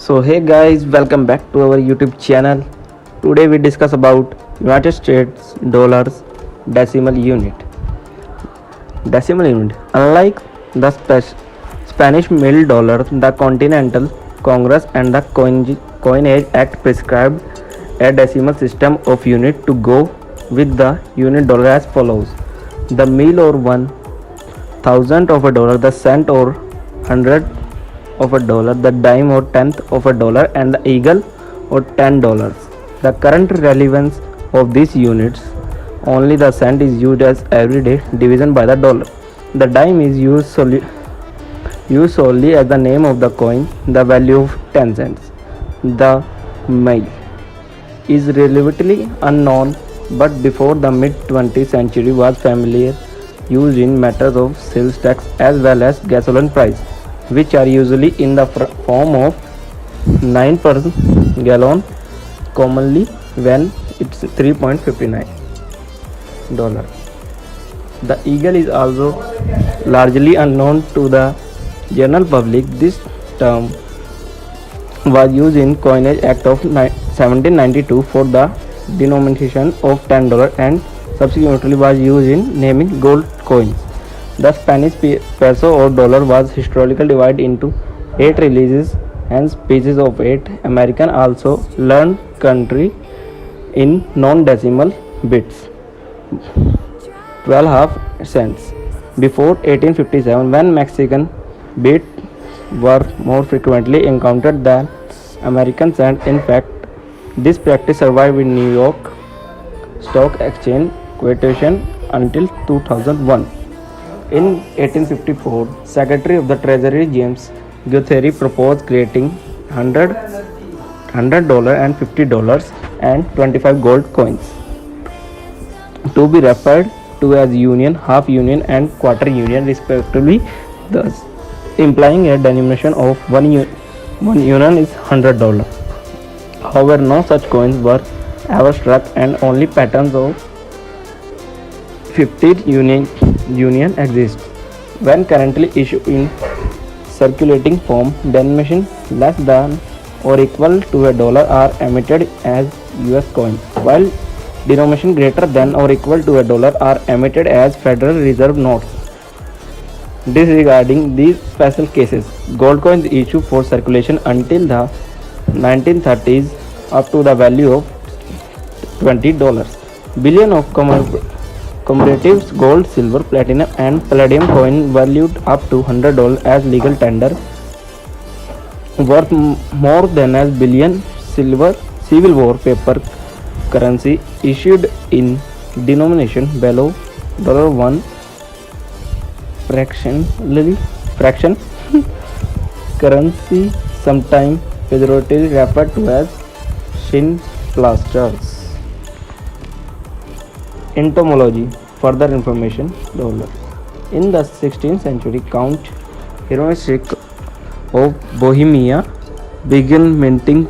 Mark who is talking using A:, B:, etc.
A: So hey guys, welcome back to our YouTube channel. Today we discuss about United States dollars decimal unit. Decimal unit. Unlike the Spanish mill dollar, the Continental Congress and the Coinage Act prescribed a decimal system of unit to go with the unit dollar as follows: the mill or 1,000th of a dollar, the cent or 100 of a dollar, the dime or tenth of a dollar, and the eagle or $10. The current relevance of these units: only the cent is used as everyday division by the dollar. The dime is used solely as the name of the coin, the value of 10 cents. The mile is relatively unknown, but before the mid 20th century was familiar used in matters of sales tax as well as gasoline price, which are usually in the form of 9 per gallon, commonly when it's 3.59 dollar. The eagle is also largely unknown to the general public. This term was used in Coinage Act of 1792 for the denomination of $10 and subsequently was used in naming gold coins. The Spanish peso or dollar was historically divided into 8 releases and species of 8. American also learned country in non-decimal bits, 12 half cents. Before 1857, when Mexican bits were more frequently encountered than American cents. In fact, this practice survived in New York Stock Exchange quotation until 2001. In 1854, Secretary of the Treasury James Guthrie proposed creating $100 and $50 and 25 gold coins to be referred to as union, half union, and quarter union respectively, thus implying a denomination of one union is $100. However, no such coins were ever struck, and only patterns of 50 union exist. When currently issued in circulating form, denomination less than or equal to a dollar are emitted as US coins, while denomination greater than or equal to a dollar are emitted as Federal Reserve notes. Disregarding these special cases, gold coins issued for circulation until the 1930s up to the value of $20. Billion of commemorative gold, silver, platinum, and palladium coin valued up to $100 as legal tender, worth more than as billion silver Civil War paper currency issued in denomination below $1 fraction currency, sometimes pejoratively referred to as shin plasters. Entomology. Further information. Dollar. In the 16th century, Count Hieronymus of Bohemia began minting